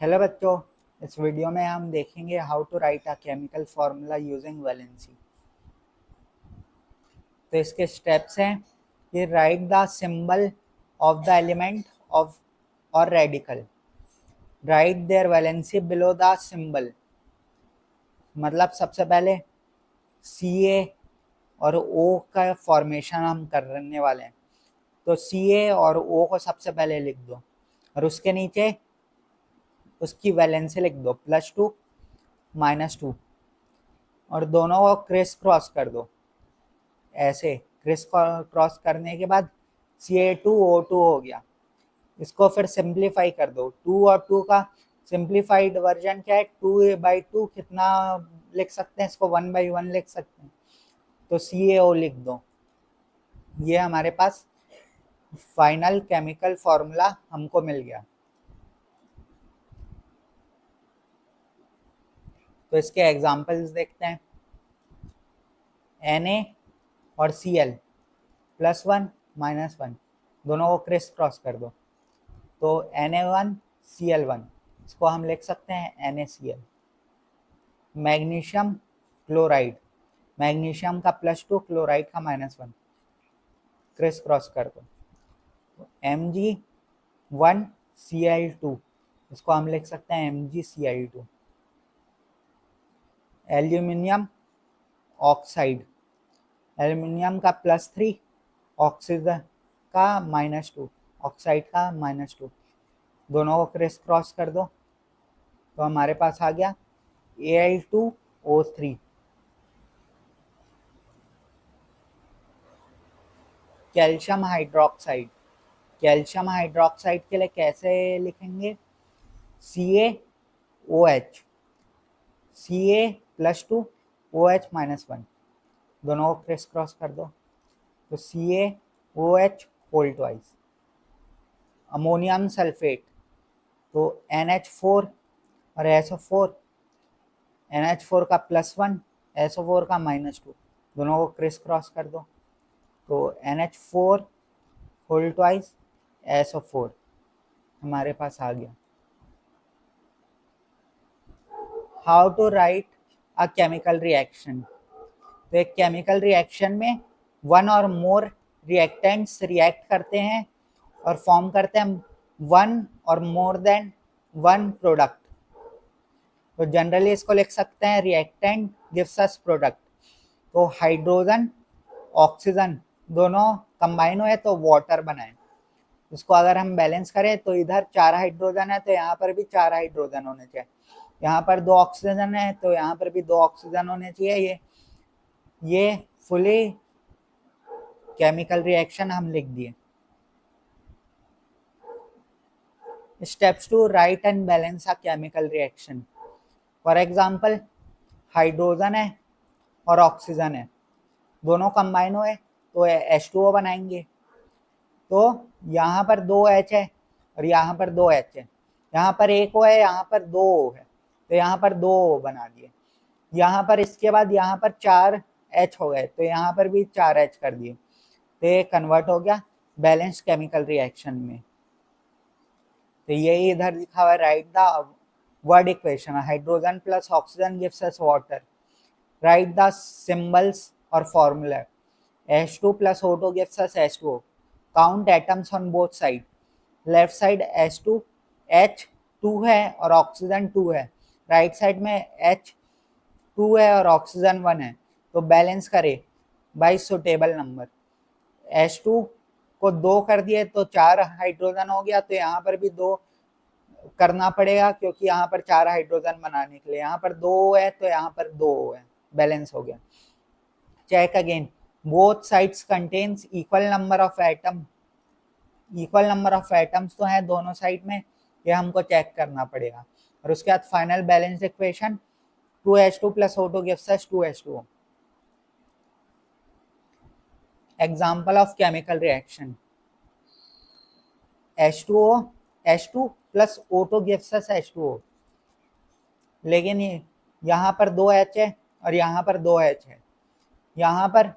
Hello बच्चों, इस video में हम देखेंगे how to write a chemical formula using valency. तो इसके स्टेप्स हैं कि write the symbol of the element of और radical, write their valency below the symbol. मतलब सबसे पहले सी और ओ का फॉर्मेशन हम करने वाले हैं, तो सी और ओ को सबसे पहले लिख दो और उसके नीचे उसकी वैलेंसी लिख दो +2 -2 और दोनों को क्रिस क्रॉस कर दो। ऐसे क्रिस क्रॉस करने के बाद Ca2O2 हो गया। इसको फिर सिंप्लीफाई कर दो। 2 और 2 का सिंप्लीफाइड वर्जन क्या है? 2/2 कितना लिख सकते हैं? इसको 1/1 लिख सकते हैं, तो CaO लिख दो। ये हमारे पास फाइनल केमिकल फॉर्मूला हमको मिल गया। तो इसके एग्जांपल्स देखते हैं। Na और Cl +1 -1 दोनों को क्रिस क्रॉस कर दो, तो Na1Cl1, इसको हम लिख सकते हैं NaCl। मैग्नीशियम क्लोराइड, मैग्नीशियम का +2 क्लोराइड का -1 क्रिस क्रॉस कर दो, तो Mg1Cl2, इसको हम लिख सकते हैं MgCl2। एल्यूमिनियम ऑक्साइड, एल्यूमिनियम का +3 ऑक्सीजन का -2 ऑक्साइड का -2, दोनों को क्रिस क्रॉस कर दो, तो हमारे पास आ गया Al2O3। Calcium hydroxide, calcium hydroxide के लिए कैसे लिखेंगे? CaOH, Ca+2 OH -1, दोनों को क्रिस क्रॉस कर दो, तो CaOH whole twice. Ammonium sulphate, तो NH4 और SO4, NH4 का +1 SO4 का -2, दोनों को क्रिस क्रॉस कर दो, तो NH4 होल ट्वाइस SO4 हमारे पास आ गया। How to write a chemical reaction. तो एक केमिकल रिएक्शन में वन और मोर रिएक्टेंट्स रिएक्ट करते हैं और फॉर्म करते हैं वन और मोर देन वन प्रोडक्ट। तो जनरली इसको लिख सकते हैं रिएक्टेंट गिव्स अस प्रोडक्ट। तो हाइड्रोजन ऑक्सीजन दोनों कंबाइन हुए तो वाटर बनाए। इसको अगर हम बैलेंस करें तो इधर 4 हाइड्रोजन है तो यहाँ पर भी 4 हाइड्रोजन होने चाहिए, यहाँ पर 2 ऑक्सीजन है तो यहाँ पर भी 2 ऑक्सीजन होने चाहिए। ये फुली केमिकल रिएक्शन हम लिख दिए। Steps to write and balance a chemical reaction. For example hydrogen है और ऑक्सीजन है, दोनों कंबाइन हुए तो H2O बनाएंगे। तो यहाँ पर 2 H है और यहाँ पर 2 H है, यहाँ पर 1 O है, यहाँ पर 2 O है, तो यहाँ पर 2 O बना दिए। यहाँ पर इसके बाद यहाँ पर 4 H हो गए तो यहाँ पर भी 4 H कर दिए, तो ये कन्वर्ट हो गया बैलेंस केमिकल रिएक्शन में। तो यही इधर लिखा हुआ है, right the word equation, hydrogen plus oxygen gives us water, right the symbols और formula, H2 plus O2 gives us H2O, count atoms on both side, left side H2 H2 है और ऑक्सीजन 2 है, राइट साइड में H2 है और oxygen 1 है, तो balance करे बाय सुटेबल नंबर। H2 को 2 कर दिए तो 4 हाइड्रोजन हो गया, तो यहाँ पर भी 2 करना पड़ेगा क्योंकि यहाँ पर 4 हाइड्रोजन बनाने के लिए, यहाँ पर 2 है तो यहाँ पर 2 है, बैलेंस हो गया। Check again, both sides contains equal number of atom, equal number of atoms तो है दोनों साइड में, ये हमको चेक करना पड़ेगा। और उसके बाद final balance equation 2H2 plus O2 gives us 2H2O। Example of chemical reaction, H2 plus O2 gives us H2O, लेकिन यहाँ पर 2 H है और यहाँ पर 2 H है, यहाँ पर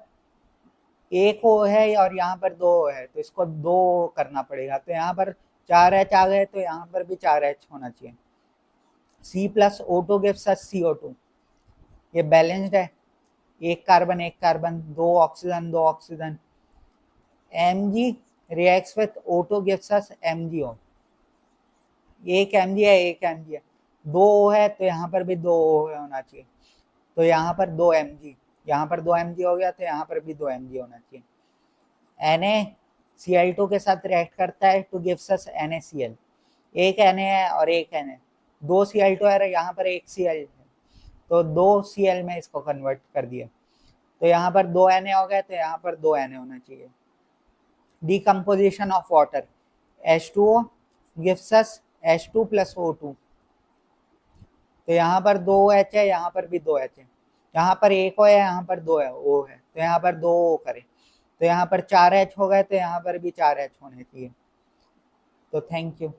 1 O है और यहाँ पर 2 O है, तो इसको 2 करना पड़ेगा, तो यहाँ पर 4 H आ गए तो यहाँ पर भी 4 H होना चाहिए। C plus O2 gives us CO2. ये बैलेंस्ड है, एक कार्बन, दो oxygen. Mg reacts with O2 gives us MgO. एक Mg है, दो O है तो यहाँ पर भी दो O होना चाहिए, तो यहाँ पर दो Mg, यहाँ पर दो Mg हो गया तो यहाँ पर भी दो Mg होना चाहिए. NaCl2 के साथ रिएक्ट करता है टू गिव्स अस NaCl. एक Na है और एक Na, दो Cl2 है, यहाँ पर एक Cl है, तो दो Cl में इसको कन्वर्ट कर दिया, तो यहाँ पर दो Na हो गया तो यहाँ पर दो Na होना चाहिए. Decomposition of water, H2O gives us H2 plus O2. तो यहाँ पर दो H है, यहाँ पर भी दो H है, यहाँ पर एक O है, यहाँ पर दो है O है, तो यहाँ पर दो O करें, तो यहाँ पर चार H हो गए, तो यहाँ पर भी चार H होने चाहिए. तो थैंक यू.